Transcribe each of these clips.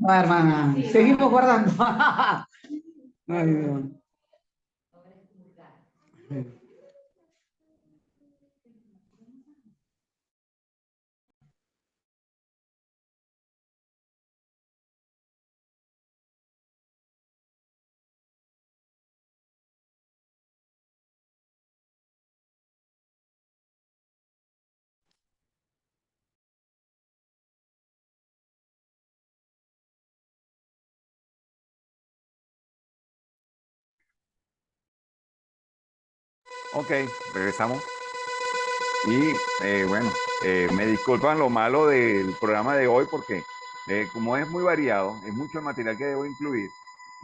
Ah, hermana, seguimos guardando. Ay, Dios. Ok, regresamos. Y bueno, me disculpan lo malo del programa de hoy porque como es muy variado, es mucho el material que debo incluir,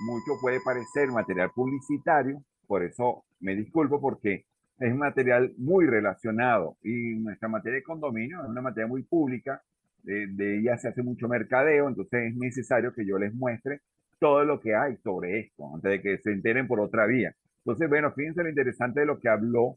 mucho puede parecer material publicitario, por eso me disculpo porque es material muy relacionado y nuestra materia de condominio es una materia muy pública, de ella se hace mucho mercadeo, entonces es necesario que yo les muestre todo lo que hay sobre esto, antes de que se enteren por otra vía. Entonces, bueno, fíjense lo interesante de lo que habló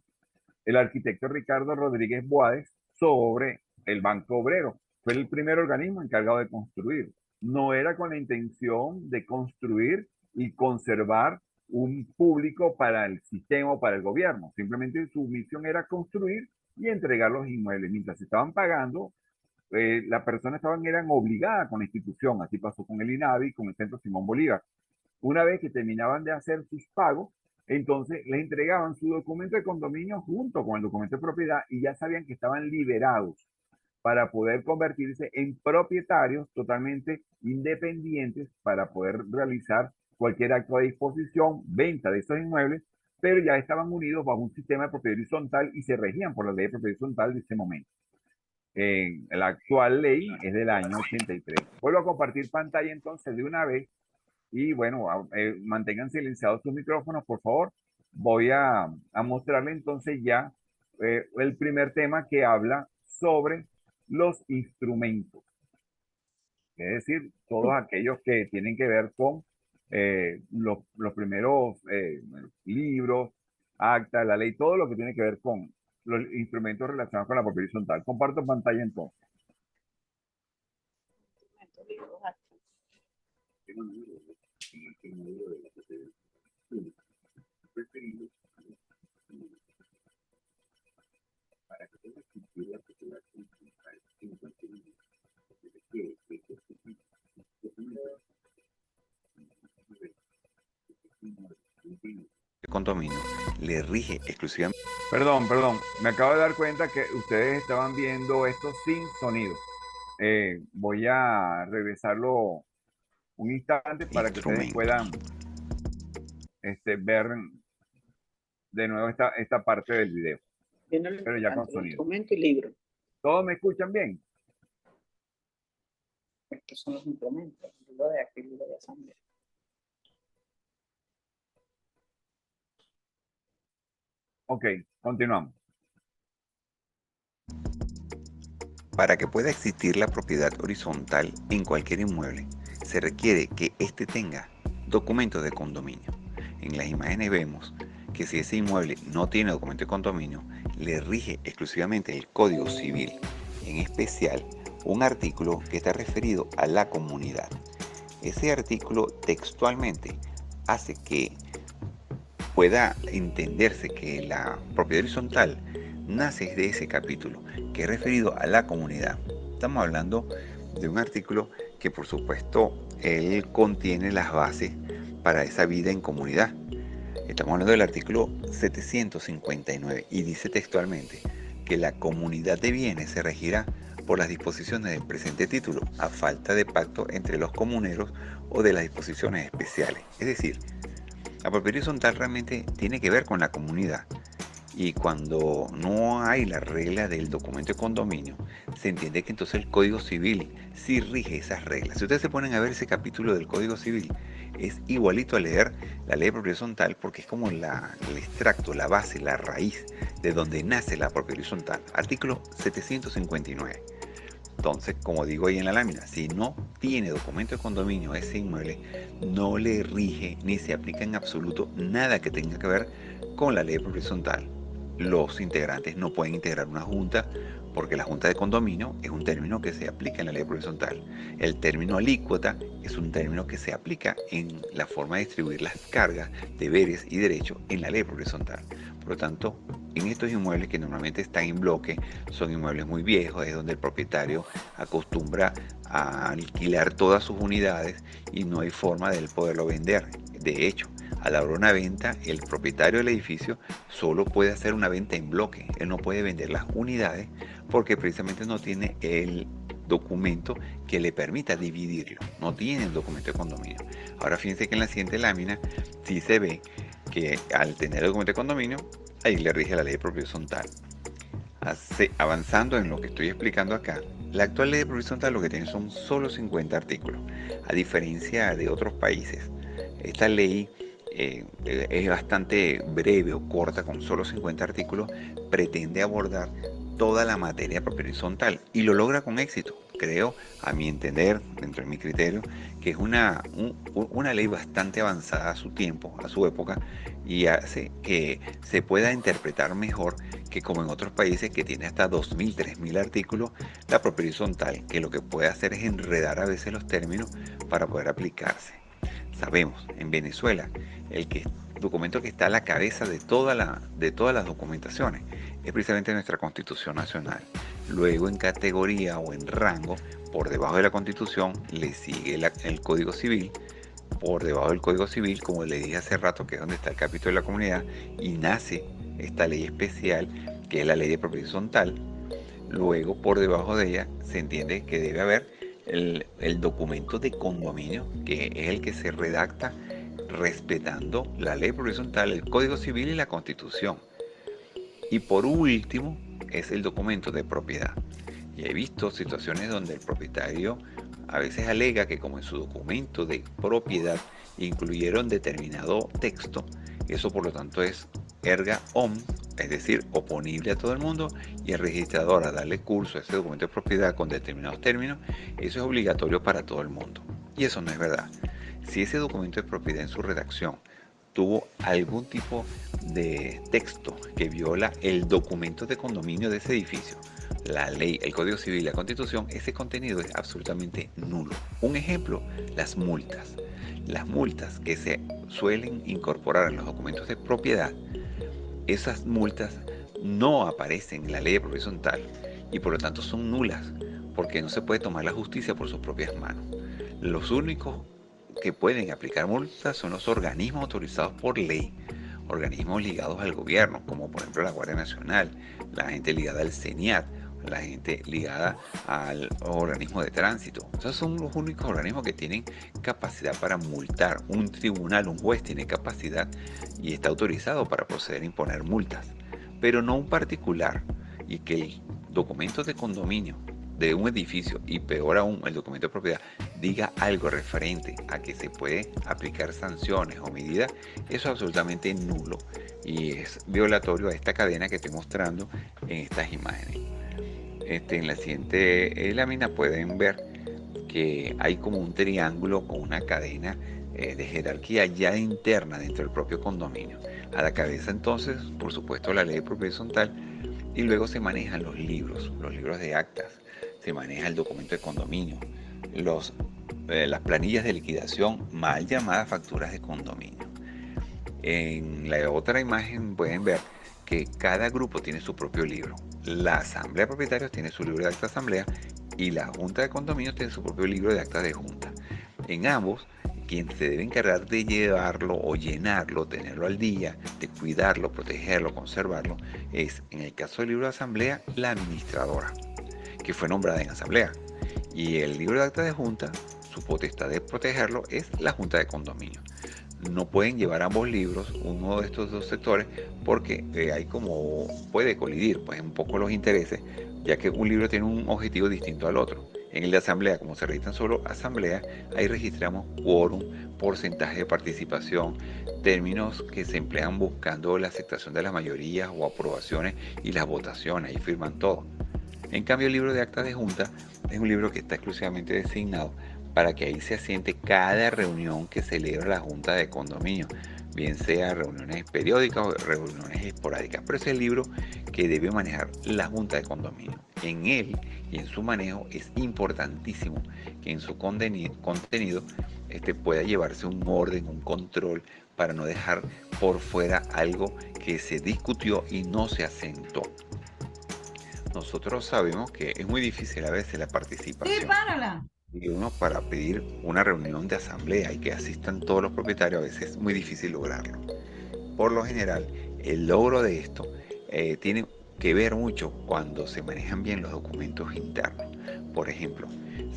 el arquitecto Ricardo Rodríguez Boades sobre el Banco Obrero. Fue el primer organismo encargado de construir. No era con la intención de construir y conservar un público para el sistema o para el gobierno. Simplemente su misión era construir y entregar los inmuebles. Mientras se estaban pagando, las personas eran obligadas con la institución. Así pasó con el INAVI, con el Centro Simón Bolívar. Una vez que terminaban de hacer sus pagos, entonces les entregaban su documento de condominio junto con el documento de propiedad y ya sabían que estaban liberados para poder convertirse en propietarios totalmente independientes para poder realizar cualquier acto de disposición, venta de esos inmuebles, pero ya estaban unidos bajo un sistema de propiedad horizontal y se regían por la ley de propiedad horizontal de ese momento. La actual ley es del año 83. Vuelvo a compartir pantalla entonces de una vez y bueno, mantengan silenciados sus micrófonos, por favor. Voy a mostrarle entonces ya el primer tema que habla sobre los instrumentos, es decir, todos aquellos que tienen que ver con los primeros libros, actas, la ley, todo lo que tiene que ver con los instrumentos relacionados con la propiedad horizontal. Comparto pantalla entonces. Condominio le rige exclusivamente. Perdón, me acabo de dar cuenta que ustedes estaban viendo esto sin sonido. Voy a regresarlo un instante para que ustedes Instrumento. puedan ver de nuevo esta parte del video, Viene lo pero ya con importante, el sonido. instrumento y libro. ¿Todos me escuchan bien? Estos son los instrumentos, libro de acta y libro de asamblea. Ok, continuamos. Para que pueda existir la propiedad horizontal en cualquier inmueble, se requiere que éste tenga documentos de condominio. En las imágenes vemos que si ese inmueble no tiene documento de condominio, le rige exclusivamente el Código Civil, en especial un artículo que está referido a la comunidad. Ese artículo textualmente hace que pueda entenderse que la propiedad horizontal nace de ese capítulo, que es referido a la comunidad. Estamos hablando de un artículo que por supuesto él contiene las bases para esa vida en comunidad. Estamos hablando del artículo 759 y dice textualmente que la comunidad de bienes se regirá por las disposiciones del presente título, a falta de pacto entre los comuneros o de las disposiciones especiales. Es decir, la propiedad horizontal realmente tiene que ver con la comunidad. Y cuando no hay la regla del documento de condominio, se entiende que entonces el Código Civil sí rige esas reglas. Si ustedes se ponen a ver ese capítulo del Código Civil, es igualito a leer la ley de propiedad horizontal porque es como el extracto, la base, la raíz de donde nace la propiedad horizontal. Artículo 759. Entonces, como digo ahí en la lámina, si no tiene documento de condominio ese inmueble, no le rige ni se aplica en absoluto nada que tenga que ver con la ley de propiedad horizontal. los integrantes no pueden integrar una junta, porque la junta de condominio es un término que se aplica en la ley horizontal. El término alícuota es un término que se aplica en la forma de distribuir las cargas, deberes y derechos en la ley horizontal. Por lo tanto, en estos inmuebles que normalmente están en bloque, son inmuebles muy viejos, es donde el propietario acostumbra a alquilar todas sus unidades y no hay forma de él poderlo vender. De hecho, a la hora de una venta, el propietario del edificio solo puede hacer una venta en bloque. Él no puede vender las unidades porque precisamente no tiene el documento que le permita dividirlo. No tiene el documento de condominio. Ahora fíjense que en la siguiente lámina sí se ve que al tener el documento de condominio, ahí le rige la ley de propiedad horizontal. Avanzando en lo que estoy explicando acá, la actual ley de propiedad horizontal lo que tiene son solo 50 artículos. A diferencia de otros países, esta ley es bastante breve o corta, con solo 50 artículos, pretende abordar toda la materia propiedad horizontal y lo logra con éxito. Creo, a mi entender, dentro de mi criterio, que es una ley bastante avanzada a su tiempo, a su época, y hace que se pueda interpretar mejor que como en otros países que tiene hasta 2.000, 3.000 artículos, la propiedad horizontal, que lo que puede hacer es enredar a veces los términos para poder aplicarse. Sabemos, en Venezuela, el documento que está a la cabeza de todas las documentaciones es precisamente nuestra Constitución Nacional. Luego, en categoría o en rango, por debajo de la Constitución, le sigue el Código Civil. Por debajo del Código Civil, como le dije hace rato, que es donde está el capítulo de la comunidad, y nace esta ley especial, que es la ley de propiedad horizontal. Luego, por debajo de ella, se entiende que debe haber el documento de condominio, que es el que se redacta respetando la ley horizontal, el Código Civil y la Constitución. Y por último, es el documento de propiedad. Y he visto situaciones donde el propietario a veces alega que como en su documento de propiedad incluyeron determinado texto, eso por lo tanto es erga omnes, es decir, oponible a todo el mundo, y el registrador a darle curso a ese documento de propiedad con determinados términos, eso es obligatorio para todo el mundo. Y eso no es verdad. Si ese documento de propiedad en su redacción tuvo algún tipo de texto que viola el documento de condominio de ese edificio, la ley, el Código Civil y la Constitución, ese contenido es absolutamente nulo. Un ejemplo, las multas. Las multas que se suelen incorporar en los documentos de propiedad, esas multas no aparecen en la ley de propiedad horizontal y por lo tanto son nulas, porque no se puede tomar la justicia por sus propias manos. Los únicos que pueden aplicar multas son los organismos autorizados por ley, organismos ligados al gobierno, como por ejemplo la Guardia Nacional, la gente ligada al CENIAT, la gente ligada al organismo de tránsito. Esos son los únicos organismos que tienen capacidad para multar. Un tribunal, un juez tiene capacidad y está autorizado para proceder a imponer multas, pero no un particular. Y que el documento de condominio de un edificio, y peor aún el documento de propiedad, diga algo referente a que se puede aplicar sanciones o medidas, eso es absolutamente nulo y es violatorio a esta cadena que estoy mostrando en estas imágenes. En la siguiente lámina pueden ver que hay como un triángulo con una cadena de jerarquía ya interna dentro del propio condominio. A la cabeza entonces, por supuesto, la ley de propiedad horizontal, y luego se manejan los libros de actas, se maneja el documento de condominio, las planillas de liquidación, mal llamadas facturas de condominio. En la otra imagen pueden ver que cada grupo tiene su propio libro. La asamblea de propietarios tiene su libro de actas de asamblea y la junta de condominio tiene su propio libro de actas de junta. En ambos, quien se debe encargar de llevarlo o llenarlo, tenerlo al día, de cuidarlo, protegerlo, conservarlo, es, en el caso del libro de asamblea, la administradora, que fue nombrada en asamblea. Y el libro de actas de junta, su potestad de protegerlo es la junta de condominio. No pueden llevar ambos libros, uno de estos dos sectores, porque hay como puede colidir pues un poco los intereses, ya que un libro tiene un objetivo distinto al otro. En el de asamblea, como se registran solo asambleas, ahí registramos quórum, porcentaje de participación, términos que se emplean buscando la aceptación de las mayorías o aprobaciones y las votaciones, ahí firman todo. En cambio, el libro de actas de junta es un libro que está exclusivamente designado para que ahí se asiente cada reunión que celebra la junta de condominio. bien sea reuniones periódicas o reuniones esporádicas. Pero ese es el libro que debe manejar la Junta de Condominio. En él y en su manejo es importantísimo que en su contenido pueda llevarse un orden, un control, para no dejar por fuera algo que se discutió y no se asentó. Nosotros sabemos que es muy difícil a veces la participación. Sí, párala. Y uno, para pedir una reunión de asamblea y que asistan todos los propietarios, a veces es muy difícil lograrlo. Por lo general, el logro de esto tiene que ver mucho cuando se manejan bien los documentos internos. Por ejemplo,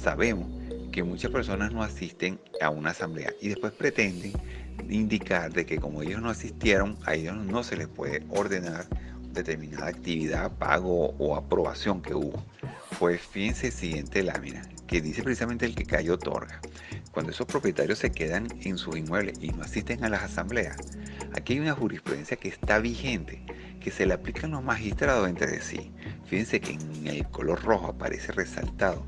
sabemos que muchas personas no asisten a una asamblea y después pretenden indicar de que como ellos no asistieron, a ellos no se les puede ordenar determinada actividad, pago o aprobación que hubo. Pues fíjense el siguiente lámina, que dice precisamente el que calla otorga. Cuando esos propietarios se quedan en sus inmuebles y no asisten a las asambleas, aquí hay una jurisprudencia que está vigente, que se le aplican los magistrados entre sí. Fíjense que en el color rojo aparece resaltado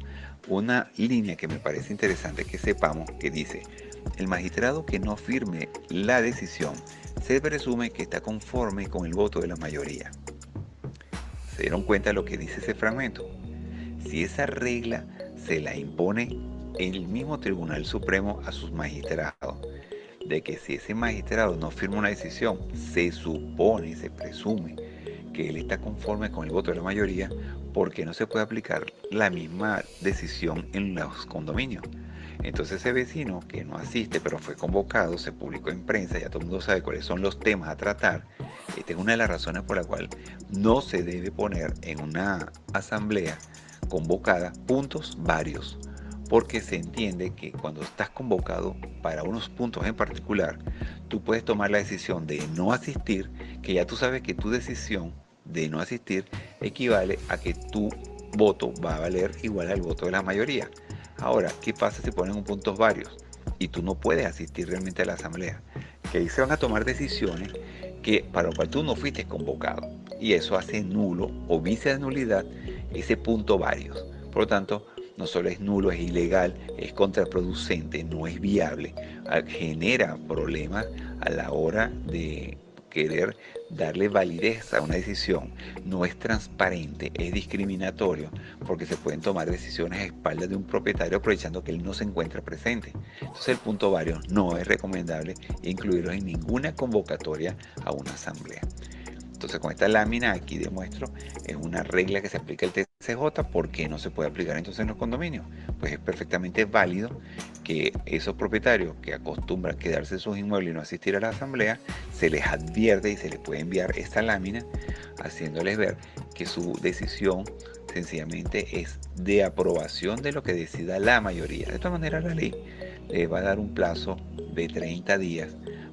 una línea que me parece interesante que sepamos, que dice: el magistrado que no firme la decisión se presume que está conforme con el voto de la mayoría. ¿Se dieron cuenta de lo que dice ese fragmento? Si esa regla se la impone el mismo Tribunal Supremo a sus magistrados, de que si ese magistrado no firma una decisión, se supone, se presume que él está conforme con el voto de la mayoría, porque no se puede aplicar la misma decisión en los condominios. Entonces ese vecino que no asiste pero fue convocado, se publicó en prensa, ya todo el mundo sabe cuáles son los temas a tratar. Esta es una de las razones por la cual no se debe poner en una asamblea convocada puntos varios, porque se entiende que cuando estás convocado para unos puntos en particular, tú puedes tomar la decisión de no asistir, que ya tú sabes que tu decisión de no asistir equivale a que tu voto va a valer igual al voto de la mayoría. Ahora, ¿qué pasa si ponen puntos varios y tú no puedes asistir realmente a la asamblea? Que ahí se van a tomar decisiones para lo cual tú no fuiste convocado, y eso hace nulo o vice de nulidad ese punto varios. Por lo tanto, no solo es nulo, es ilegal, es contraproducente, no es viable, genera problemas a la hora de querer darle validez a una decisión, no es transparente, es discriminatorio, porque se pueden tomar decisiones a espaldas de un propietario aprovechando que él no se encuentra presente. Entonces el punto varios no es recomendable incluirlo en ninguna convocatoria a una asamblea. Entonces con esta lámina aquí demuestro, es una regla que se aplica al TCJ. ¿Por qué no se puede aplicar entonces en los condominios? Pues es perfectamente válido que esos propietarios que acostumbran quedarse en sus inmuebles y no asistir a la asamblea, se les advierte y se les puede enviar esta lámina haciéndoles ver que su decisión sencillamente es de aprobación de lo que decida la mayoría. De todas maneras, la ley les va a dar un plazo de 30 días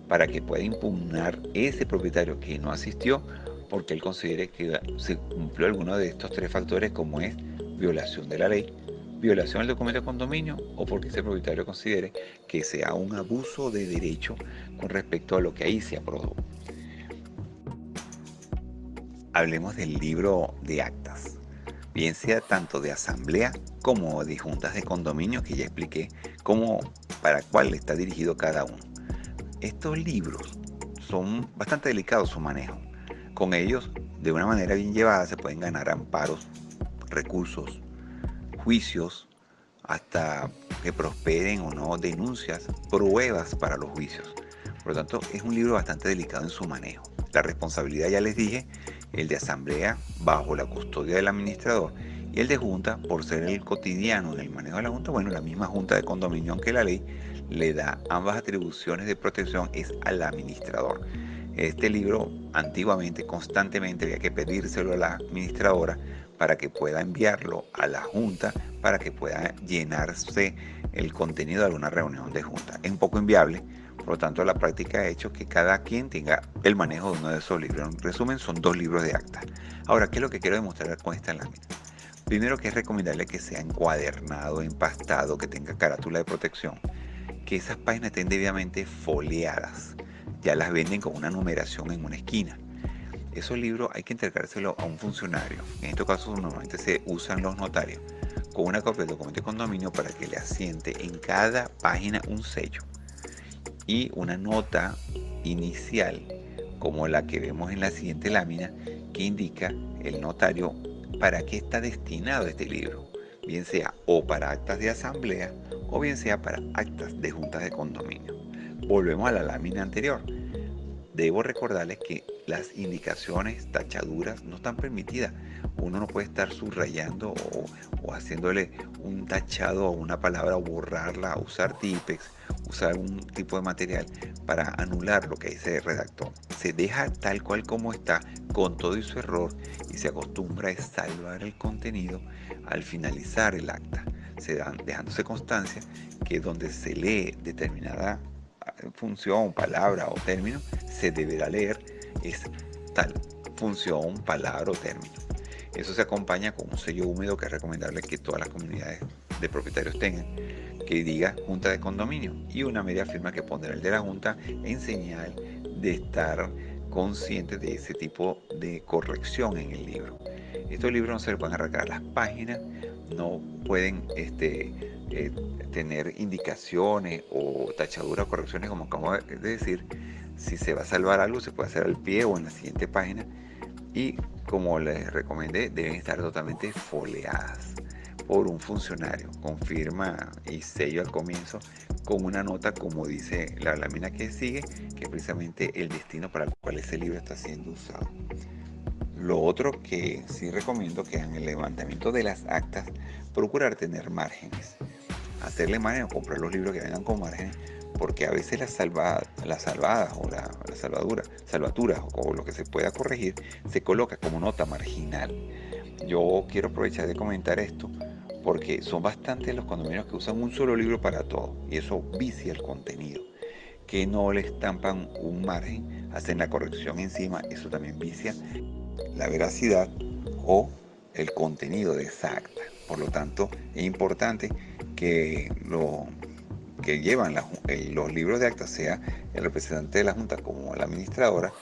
para que pueda impugnar ese propietario que no asistió, porque él considere que se cumplió alguno de estos tres factores, como es violación de la ley, violación del documento de condominio, o porque ese propietario considere que sea un abuso de derecho con respecto a lo que ahí se aprobó. Hablemos del libro de actas, bien sea tanto de asamblea como de juntas de condominio, que ya expliqué para cuál está dirigido cada uno. Estos libros son bastante delicados su manejo. Con ellos, de una manera bien llevada, se pueden ganar amparos, recursos, juicios, hasta que prosperen o no denuncias, pruebas para los juicios. Por lo tanto, es un libro bastante delicado en su manejo. La responsabilidad, ya les dije, el de asamblea bajo la custodia del administrador, y el de junta, por ser el cotidiano en el manejo de la junta, bueno, la misma junta de condominio, aunque la ley le da ambas atribuciones de protección, es al administrador. Este libro antiguamente, constantemente había que pedírselo a la administradora para que pueda enviarlo a la junta, para que pueda llenarse el contenido de alguna reunión de junta. Es un poco inviable, por lo tanto la práctica ha hecho que cada quien tenga el manejo de uno de esos libros. En resumen, son 2 libros de actas. Ahora, ¿qué es lo que quiero demostrar con esta lámina? Primero, que es recomendable que sea encuadernado, empastado, que tenga carátula de protección, que esas páginas estén debidamente foliadas. Ya las venden con una numeración en una esquina. Esos libros hay que entregárselos a un funcionario. En estos casos normalmente se usan los notarios, con una copia del documento de condominio para que le asiente en cada página un sello y una nota inicial, como la que vemos en la siguiente lámina, que indica el notario para qué está destinado este libro, bien sea o para actas de asamblea o bien sea para actas de juntas de condominio. Volvemos a la lámina anterior. Debo recordarles que las indicaciones, tachaduras, no están permitidas. Uno no puede estar subrayando o haciéndole un tachado a una palabra o borrarla, usar tipex, usar algún tipo de material para anular lo que ahí se redactó. Se deja tal cual como está, con todo y su error, y se acostumbra a salvar el contenido al finalizar el acta, dejándose constancia que donde se lee determinada función, palabra o término, se deberá leer es tal función, palabra o término. Eso se acompaña con un sello húmedo que es recomendable que todas las comunidades de propietarios tengan, que diga Junta de Condominio, y una media firma que pondrá el de la Junta en señal de estar consciente de ese tipo de corrección en el libro. Estos libros no se les pueden arrancar las páginas, no pueden tener indicaciones o tachaduras o correcciones, como acabo de decir. Si se va a salvar algo, se puede hacer al pie o en la siguiente página. Y como les recomendé, deben estar totalmente foliadas por un funcionario con firma y sello al comienzo, con una nota como dice la lámina que sigue, que es precisamente el destino para el cual ese libro está siendo usado. Lo otro que sí recomiendo, que en el levantamiento de las actas, procurar tener márgenes. Hacerle margen o comprar los libros que vengan con márgenes, porque a veces las salvadas o la salvaturas o lo que se pueda corregir se coloca como nota marginal. Yo quiero aprovechar de comentar esto porque son bastantes los condominios que usan un solo libro para todo y eso vicia el contenido. Que no le estampan un margen, hacen la corrección encima, eso también vicia la veracidad o el contenido de esa acta. Por lo tanto, es importante que lo que llevan los libros de acta, sea el representante de la Junta como la administradora,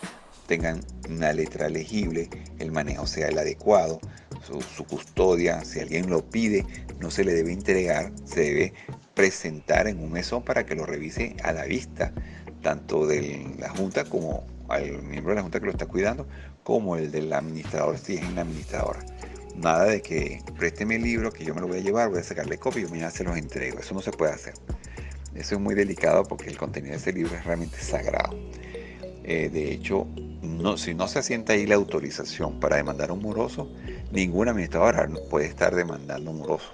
tengan una letra legible, el manejo sea el adecuado, su custodia, si alguien lo pide, no se le debe entregar, se debe presentar en un mesón para que lo revise a la vista, tanto de la Junta como al miembro de la Junta que lo está cuidando, como el del administrador si es en la administradora. Nada de que présteme el libro, que yo me lo voy a llevar, voy a sacarle copia y yo mañana se los entrego. Eso no se puede hacer. Eso es muy delicado porque el contenido de ese libro es realmente sagrado. De hecho, si no se asienta ahí la autorización para demandar a un moroso, ningún administrador puede estar demandando a un moroso.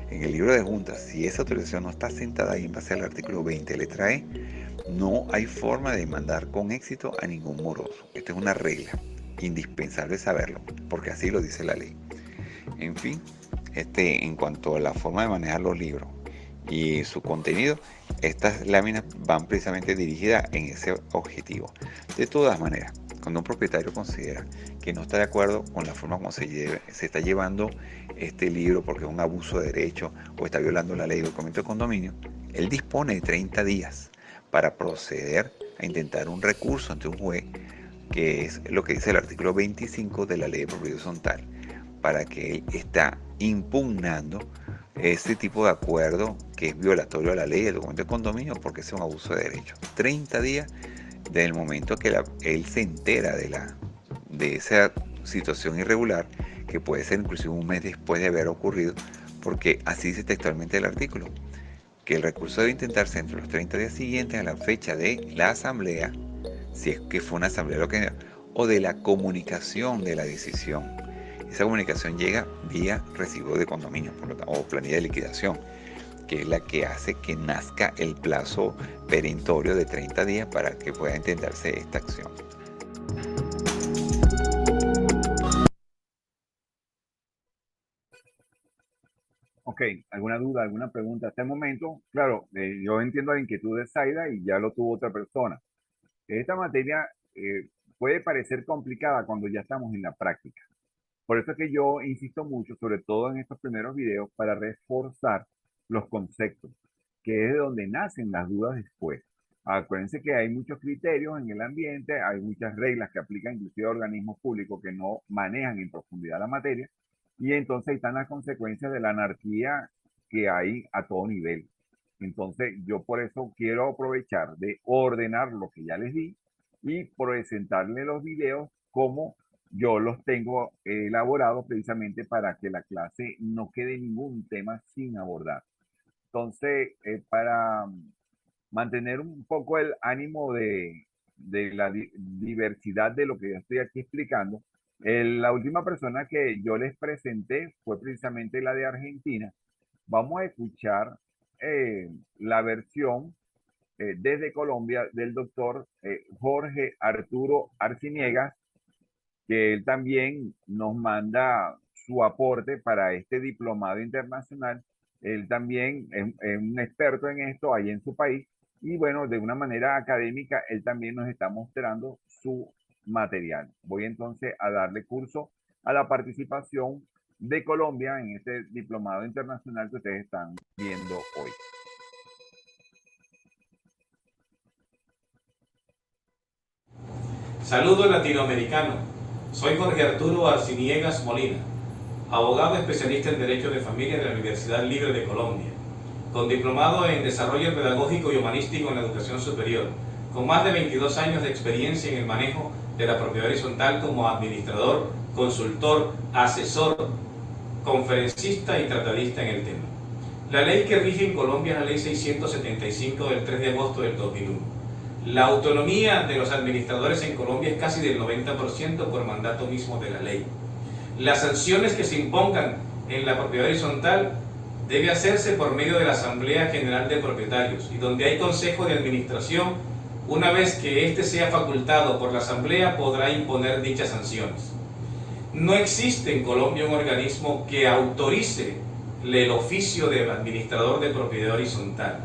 En el libro de juntas, si esa autorización no está asentada ahí en base al artículo 20, letra E, no hay forma de demandar con éxito a ningún moroso. Esta es una regla, indispensable saberlo, porque así lo dice la ley. En fin, en cuanto a la forma de manejar los libros y su contenido, estas láminas van precisamente dirigidas en ese objetivo. De todas maneras, cuando un propietario considera que no está de acuerdo con la forma como se está llevando este libro porque es un abuso de derecho o está violando la ley del documento de condominio, él dispone de 30 días para proceder a intentar un recurso ante un juez, que es lo que dice el artículo 25 de la ley de propiedad horizontal, para que él está impugnando este tipo de acuerdo que es violatorio a la ley del documento de condominio porque es un abuso de derechos. 30 días desde el momento que él se entera de esa situación irregular, que puede ser inclusive un mes después de haber ocurrido, porque así dice textualmente el artículo, que el recurso debe intentarse entre los 30 días siguientes a la fecha de la asamblea, si es que fue una asamblea o de la comunicación de la decisión. Esa comunicación llega vía recibo de condominio, por lo tanto, o planilla de liquidación, que es la que hace que nazca el plazo perentorio de 30 días para que pueda intentarse esta acción. Ok, ¿alguna duda, alguna pregunta? Hasta el momento, claro, yo entiendo la inquietud de Zaida y ya lo tuvo otra persona. Esta materia puede parecer complicada cuando ya estamos en la práctica. Por eso es que yo insisto mucho, sobre todo en estos primeros videos, para reforzar los conceptos, que es de donde nacen las dudas después. Acuérdense que hay muchos criterios en el ambiente, hay muchas reglas que aplican inclusive a organismos públicos que no manejan en profundidad la materia, y entonces ahí están las consecuencias de la anarquía que hay a todo nivel. Entonces yo por eso quiero aprovechar de ordenar lo que ya les di y presentarle los videos como yo los tengo elaborados precisamente para que la clase no quede ningún tema sin abordar. Entonces, para mantener un poco el ánimo de la diversidad de lo que yo estoy aquí explicando, la última persona que yo les presenté fue precisamente la de Argentina. Vamos a escuchar la versión desde Colombia del doctor Jorge Arturo Arciniegas, que él también nos manda su aporte para este diplomado internacional. Él también es un experto en esto ahí en su país y bueno, de una manera académica, él también nos está mostrando su material. Voy entonces a darle curso a la participación de Colombia en este diplomado internacional que ustedes están viendo hoy. Saludo latinoamericano. Soy Jorge Arturo Arciniegas Molina, abogado especialista en Derecho de Familia de la Universidad Libre de Colombia, con diplomado en Desarrollo Pedagógico y Humanístico en la Educación Superior, con más de 22 años de experiencia en el manejo de la propiedad horizontal como administrador, consultor, asesor, conferencista y tratadista en el tema. La ley que rige en Colombia es la Ley 675 del 3 de agosto del 2001. La autonomía de los administradores en Colombia es casi del 90% por mandato mismo de la ley. Las sanciones que se impongan en la propiedad horizontal debe hacerse por medio de la Asamblea General de Propietarios y donde hay Consejo de Administración, una vez que éste sea facultado por la Asamblea podrá imponer dichas sanciones. No existe en Colombia un organismo que autorice el oficio del administrador de propiedad horizontal.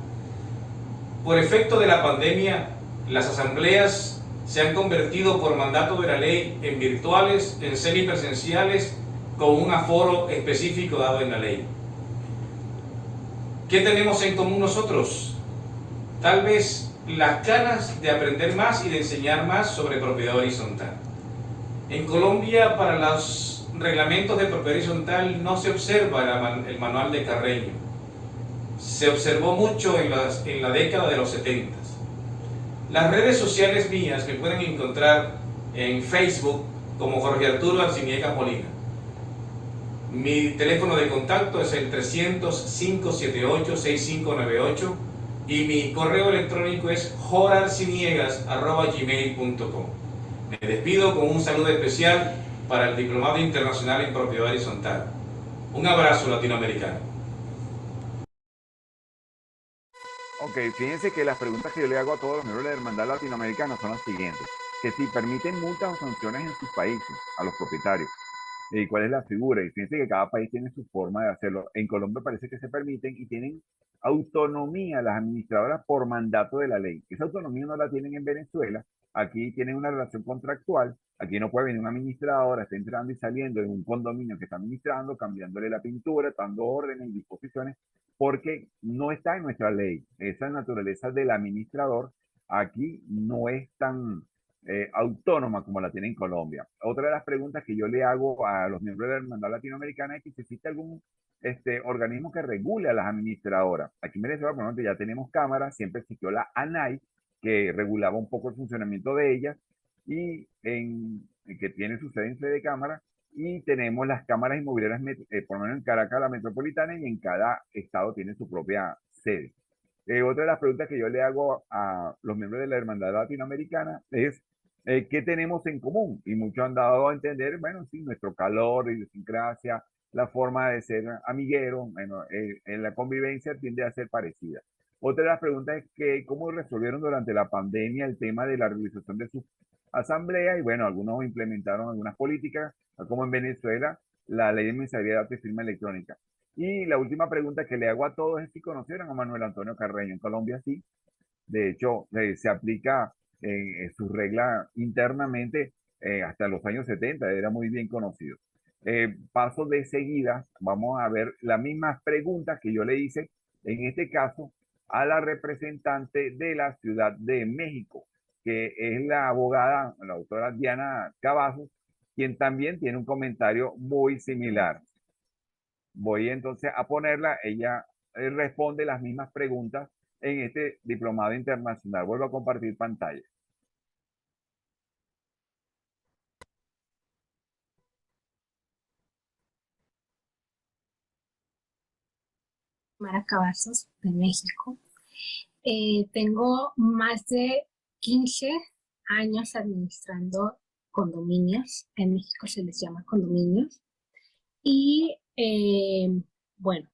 Por efecto de la pandemia, las asambleas se han convertido por mandato de la ley en virtuales, en semipresenciales, con un aforo específico dado en la ley. ¿Qué tenemos en común nosotros? Tal vez las ganas de aprender más y de enseñar más sobre propiedad horizontal. En Colombia, para los reglamentos de propiedad horizontal no se observa el manual de Carreño. Se observó mucho en la década de los 70. Las redes sociales mías me pueden encontrar en Facebook como Jorge Arturo Arciniegas Molina. Mi teléfono de contacto es el 300-578-6598 y mi correo electrónico es jorarciniegas@gmail.com. Me despido con un saludo especial para el Diplomado Internacional en Propiedad Horizontal. Un abrazo latinoamericano. Ok, fíjense que las preguntas que yo le hago a todos los miembros de la Hermandad Latinoamericana son las siguientes. Que si permiten multas o sanciones en sus países a los propietarios. ¿Y cuál es la figura? Y fíjense que cada país tiene su forma de hacerlo. En Colombia parece que se permiten y tienen autonomía las administradoras por mandato de la ley. Esa autonomía no la tienen en Venezuela. Aquí tienen una relación contractual. Aquí no puede venir una administradora, está entrando y saliendo en un condominio que está administrando, cambiándole la pintura, dando órdenes y disposiciones, porque no está en nuestra ley. Esa naturaleza del administrador aquí no es tan autónoma como la tiene en Colombia. Otra de las preguntas que yo le hago a los miembros de la Hermandad Latinoamericana es que si existe algún organismo que regule a las administradoras. Aquí en Venezuela, por ejemplo, ya tenemos cámaras, siempre existió la ANAI, que regulaba un poco el funcionamiento de ellas, y que tiene su sede en sede de cámara, y tenemos las cámaras inmobiliarias, por lo menos en Caracas, la metropolitana, y en cada estado tiene su propia sede. Otra de las preguntas que yo le hago a los miembros de la Hermandad Latinoamericana es ¿qué tenemos en común? Y muchos han dado a entender, bueno, sí, nuestro calor, idiosincrasia, la forma de ser amiguero, bueno, en la convivencia tiende a ser parecida. Otra de las preguntas es que cómo resolvieron durante la pandemia el tema de la realización de sus asambleas, y bueno, algunos implementaron algunas políticas, como en Venezuela, la ley de mensajería de firma electrónica. Y la última pregunta que le hago a todos es si conocieron a Manuel Antonio Carreño. En Colombia sí, de hecho, se aplica su regla internamente hasta los años 70, era muy bien conocido. Paso de seguida, vamos a ver las mismas preguntas que yo le hice, en este caso, a la representante de la Ciudad de México, que es la abogada, la doctora Diana Cavazos, quien también tiene un comentario muy similar. Voy entonces a ponerla, ella responde las mismas preguntas en este diplomado internacional. Vuelvo a compartir pantalla. Mara Cavazos, de México. Tengo más de 15 años administrando condominios. En México se les llama condominios. Y bueno,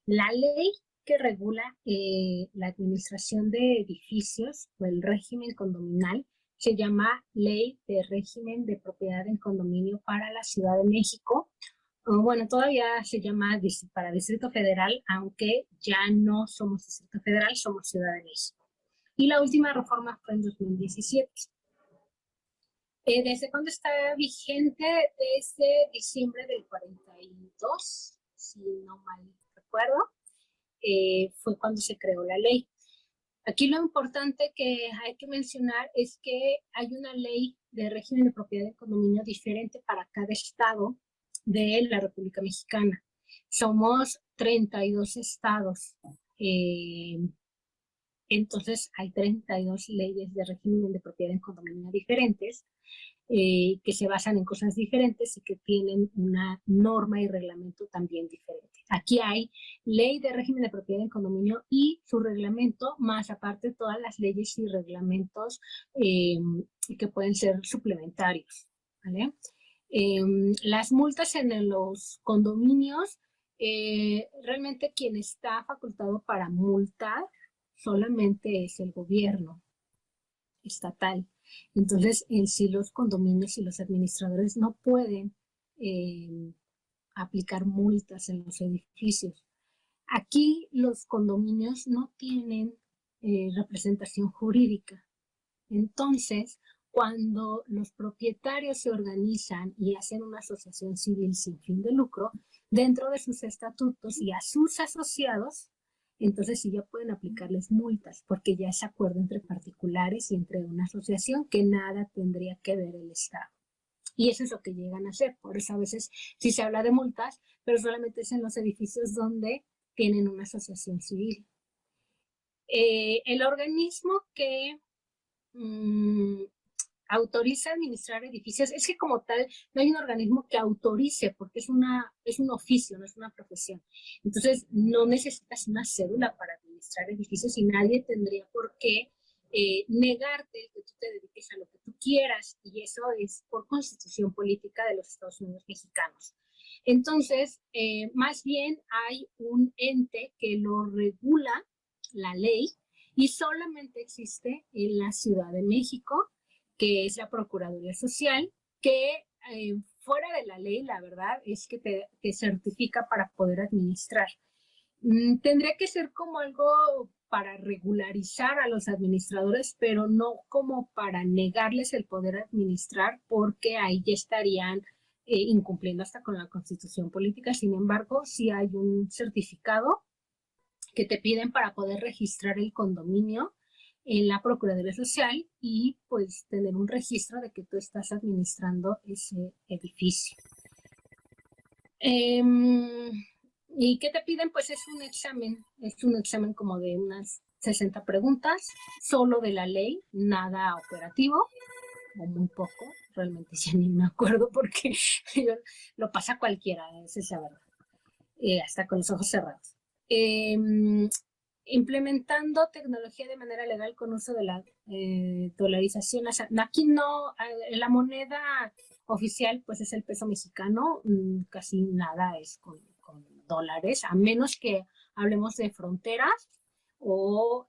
la ley que regula la administración de edificios o el régimen condominal se llama Ley de Régimen de Propiedad en Condominio para la Ciudad de México. Bueno, todavía se llama para Distrito Federal, aunque ya no somos Distrito Federal, somos Ciudad de México. Y la última reforma fue en 2017. ¿Desde cuándo está vigente? Desde diciembre del 42, si no mal recuerdo, fue cuando se creó la ley. Aquí lo importante que hay que mencionar es que hay una ley de régimen de propiedad de condominio diferente para cada estado de la República Mexicana. Somos 32 estados. Entonces hay 32 leyes de régimen de propiedad en condominio diferentes que se basan en cosas diferentes y que tienen una norma y reglamento también diferente. Aquí hay ley de régimen de propiedad en condominio y su reglamento, más aparte todas las leyes y reglamentos que pueden ser suplementarios, ¿vale? Las multas en los condominios, realmente quien está facultado para multar solamente es el gobierno estatal. Entonces, en sí los condominios y los administradores no pueden aplicar multas en los edificios. Aquí los condominios no tienen representación jurídica. Entonces, cuando los propietarios se organizan y hacen una asociación civil sin fin de lucro, dentro de sus estatutos y a sus asociados, entonces sí ya pueden aplicarles multas, porque ya es acuerdo entre particulares y entre una asociación que nada tendría que ver el Estado. Y eso es lo que llegan a hacer. Por eso a veces sí se habla de multas, pero solamente es en los edificios donde tienen una asociación civil. El organismo que autoriza administrar edificios, es que como tal no hay un organismo que autorice porque es un oficio, no es una profesión. Entonces no necesitas una cédula para administrar edificios y nadie tendría por qué negarte que tú te dediques a lo que tú quieras, y eso es por constitución política de los Estados Unidos mexicanos. Entonces, más bien hay un ente que lo regula, la ley, y solamente existe en la Ciudad de México, que es la Procuraduría Social, que fuera de la ley, la verdad, es que te certifica para poder administrar. Tendría que ser como algo para regularizar a los administradores, pero no como para negarles el poder administrar, porque ahí ya estarían incumpliendo hasta con la Constitución política. Sin embargo, sí hay un certificado que te piden para poder registrar el condominio en la Procuraduría Social y pues tener un registro de que tú estás administrando ese edificio. ¿Y qué te piden? Pues es un examen como de unas 60 preguntas, solo de la ley, nada operativo, o muy poco, realmente ya ni me acuerdo porque lo pasa cualquiera, esa es la verdad, hasta con los ojos cerrados. Implementando tecnología de manera legal con uso de la dolarización. Aquí no, la moneda oficial pues es el peso mexicano, casi nada es con dólares, a menos que hablemos de fronteras o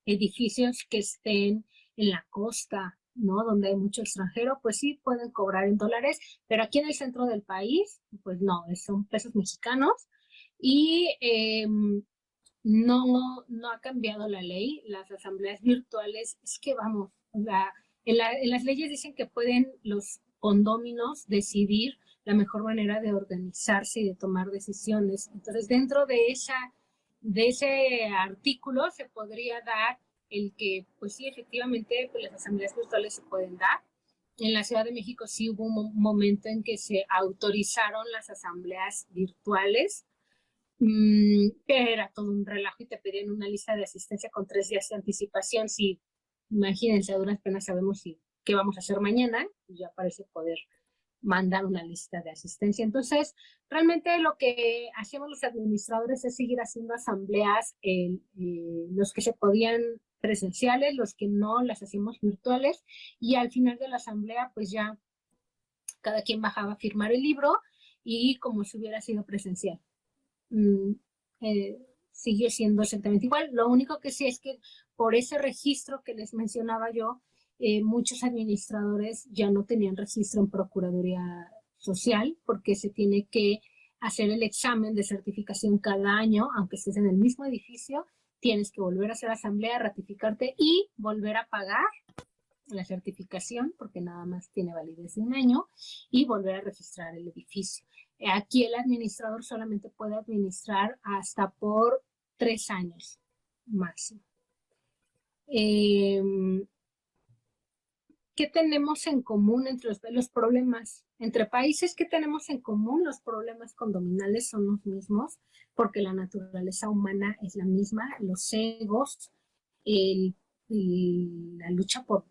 edificios que estén en la costa, ¿no? Donde hay mucho extranjero, pues sí pueden cobrar en dólares, pero aquí en el centro del país, pues no, son pesos mexicanos y no ha cambiado la ley. Las asambleas virtuales, es que vamos, en las leyes dicen que pueden los condóminos decidir la mejor manera de organizarse y de tomar decisiones. Entonces, dentro de ese artículo se podría dar el que, pues sí, efectivamente, pues las asambleas virtuales se pueden dar. En la Ciudad de México sí hubo un momento en que se autorizaron las asambleas virtuales, que era todo un relajo y te pedían una lista de asistencia con 3 días de anticipación. Si, imagínense, a duras penas sabemos qué vamos a hacer mañana, ya parece poder mandar una lista de asistencia. Entonces, realmente lo que hacíamos los administradores es seguir haciendo asambleas, los que se podían presenciales, los que no las hacíamos virtuales, y al final de la asamblea pues ya cada quien bajaba a firmar el libro y como si hubiera sido presencial. Sigue siendo exactamente igual. Lo único que sí es que por ese registro que les mencionaba yo, muchos administradores ya no tenían registro en Procuraduría Social porque se tiene que hacer el examen de certificación cada año, aunque estés en el mismo edificio, tienes que volver a hacer asamblea, ratificarte y volver a pagar la certificación, porque nada más tiene validez de un año, y volver a registrar el edificio. Aquí el administrador solamente puede administrar hasta por 3 años máximo. ¿Qué tenemos en común entre los problemas? Entre países, ¿qué tenemos en común? Los problemas condominales son los mismos, porque la naturaleza humana es la misma, los egos, la lucha por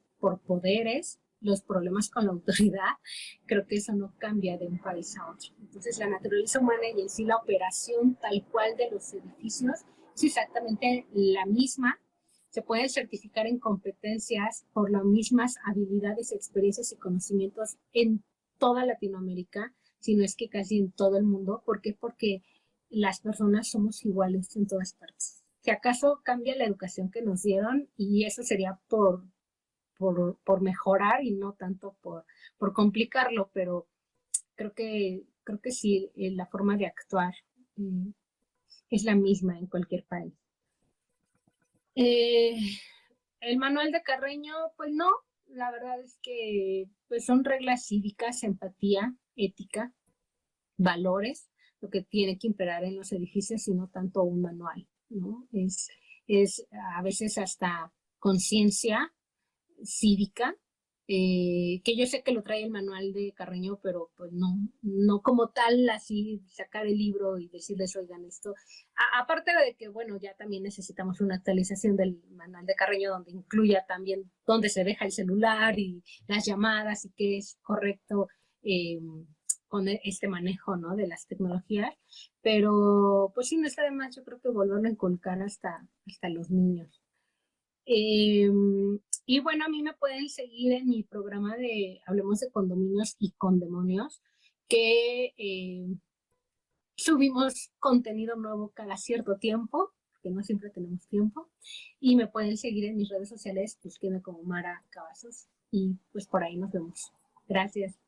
poderes, los problemas con la autoridad, creo que eso no cambia de un país a otro. Entonces, la naturaleza humana y en sí la operación tal cual de los edificios es exactamente la misma. Se pueden certificar en competencias por las mismas habilidades, experiencias y conocimientos en toda Latinoamérica, si no es que casi en todo el mundo. ¿Por qué? Porque las personas somos iguales en todas partes. Si acaso cambia la educación que nos dieron, y eso sería por mejorar y no tanto por complicarlo, pero creo que sí, la forma de actuar es la misma en cualquier país. El manual de Carreño, pues no, la verdad es que pues son reglas cívicas, empatía, ética, valores, lo que tiene que imperar en los edificios y no tanto un manual, ¿no? Es a veces hasta conciencia cívica, que yo sé que lo trae el manual de Carreño, pero pues no como tal, así sacar el libro y decirles, oigan, esto. Aparte de que, bueno, ya también necesitamos una actualización del manual de Carreño donde incluya también dónde se deja el celular y las llamadas y qué es correcto con este manejo, ¿no?, de las tecnologías, pero pues sí, no está de más, yo creo que volverlo a inculcar hasta los niños. Y bueno, a mí me pueden seguir en mi programa de Hablemos de Condominios y Condemonios, que subimos contenido nuevo cada cierto tiempo, porque no siempre tenemos tiempo, y me pueden seguir en mis redes sociales, búsquenme como Mara Cavazos, y pues por ahí nos vemos. Gracias.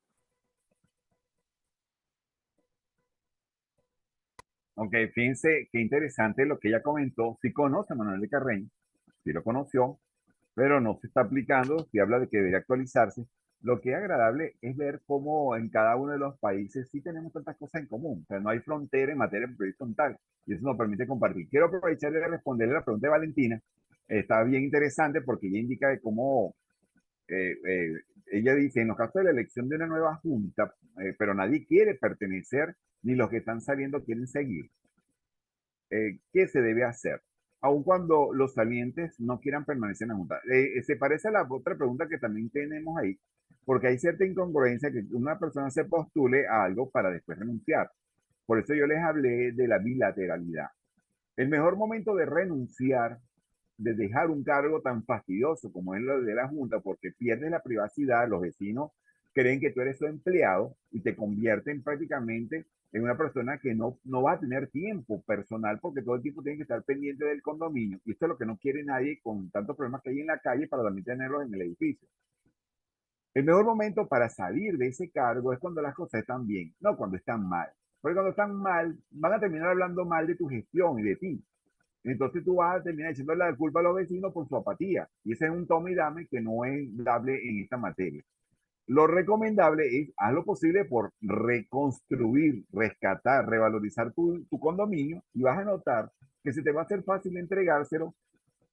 Ok, fíjense qué interesante lo que ella comentó. Sí conoce a Manuel de Carreño, sí lo conoció, pero no se está aplicando. Si habla de que debería actualizarse. Lo que es agradable es ver cómo en cada uno de los países sí tenemos tantas cosas en común. O sea, no hay frontera en materia de horizontal y eso nos permite compartir. Quiero aprovechar de responderle la pregunta de Valentina. Está bien interesante porque ella indica de cómo ella dice, en los casos de la elección de una nueva junta, pero nadie quiere pertenecer, ni los que están saliendo quieren seguir. ¿Qué se debe hacer? Aun cuando los salientes no quieran permanecer en la junta. Se parece a la otra pregunta que también tenemos ahí, porque hay cierta incongruencia que una persona se postule a algo para después renunciar. Por eso yo les hablé de la bilateralidad. El mejor momento de renunciar, de dejar un cargo tan fastidioso como es lo de la Junta, porque pierdes la privacidad, los vecinos creen que tú eres su empleado y te convierten prácticamente en una persona que no va a tener tiempo personal porque todo el tiempo tiene que estar pendiente del condominio. Y esto es lo que no quiere nadie con tantos problemas que hay en la calle para también tenerlos en el edificio. El mejor momento para salir de ese cargo es cuando las cosas están bien, no cuando están mal. Porque cuando están mal, van a terminar hablando mal de tu gestión y de ti. Entonces tú vas a terminar echando la culpa a los vecinos por su apatía. Y ese es un toma y dame que no es dable en esta materia. Lo recomendable es haz lo posible por reconstruir, rescatar, revalorizar tu condominio y vas a notar que se te va a hacer fácil entregárselo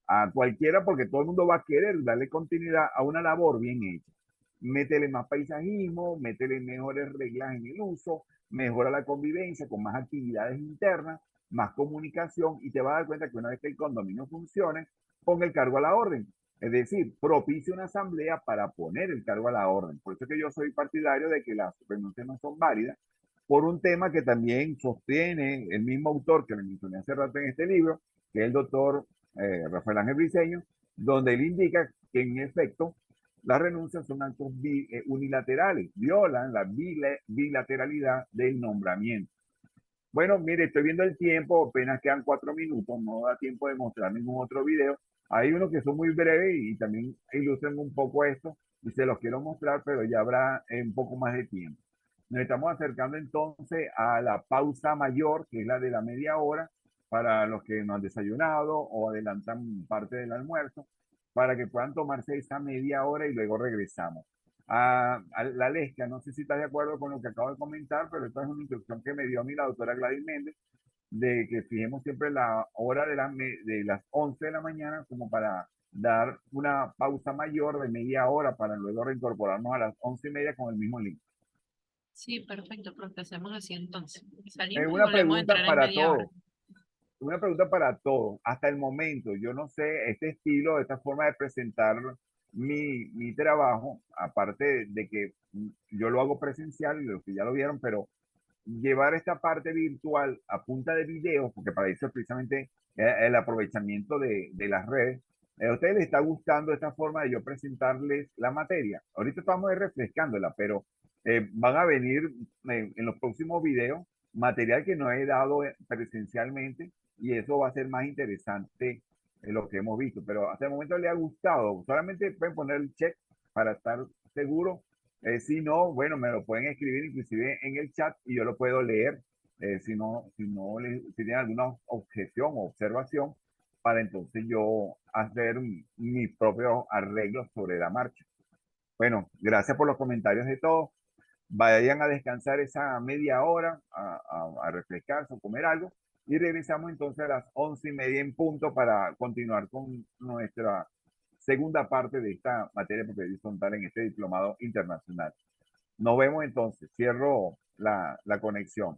a cualquiera porque todo el mundo va a querer darle continuidad a una labor bien hecha. Métele más paisajismo, métele mejores reglas en el uso, mejora la convivencia con más actividades internas, más comunicación y te vas a dar cuenta que una vez que el condominio funcione, pon el cargo a la orden. Es decir, propicia una asamblea para poner el cargo a la orden. Por eso es que yo soy partidario de que las renuncias no son válidas, por un tema que también sostiene el mismo autor que le mencioné hace rato en este libro, que es el doctor Rafael Ángel Briceño, donde él indica que en efecto las renuncias son actos unilaterales, violan la bilateralidad del nombramiento. Bueno, mire, estoy viendo el tiempo, apenas quedan 4 minutos, no da tiempo de mostrar ningún otro video. Hay unos que son muy breves y también ilustran un poco esto y se los quiero mostrar, pero ya habrá un poco más de tiempo. Nos estamos acercando entonces a la pausa mayor, que es la de la media hora, para los que no han desayunado o adelantan parte del almuerzo, para que puedan tomarse esa media hora y luego regresamos. A la Lesca, no sé si estás de acuerdo con lo que acabo de comentar, pero esta es una instrucción que me dio a mí la doctora Gladys Méndez, de que fijemos siempre la hora de las 11 de la mañana como para dar una pausa mayor de media hora para luego reincorporarnos a las 11:30 con el mismo link. Sí, perfecto, profe, hacemos así entonces. Salimos y Una volvemos a pregunta entrar en para media hora. todos. Una pregunta para todos. Hasta el momento, yo no sé, este estilo, esta forma de presentar mi trabajo, aparte de que yo lo hago presencial, y los que ya lo vieron, pero llevar esta parte virtual a punta de video, porque para eso es precisamente el aprovechamiento de las redes. ¿A ustedes les está gustando esta forma de yo presentarles la materia? Ahorita estamos refrescándola, pero van a venir en los próximos videos material que no he dado presencialmente y eso va a ser más interesante lo que hemos visto. Pero hasta el momento le ha gustado. Solamente pueden poner el check para estar seguro. Si no, bueno, me lo pueden escribir inclusive en el chat y yo lo puedo leer. Si tienen alguna objeción o observación, para entonces yo hacer mis propios arreglos sobre la marcha. Bueno, gracias por los comentarios de todos. Vayan a descansar esa media hora, a refrescarse o comer algo. Y regresamos entonces a las 11:30 en punto para continuar con nuestra segunda parte de esta materia horizontal en este diplomado internacional. Nos vemos entonces. Cierro la conexión.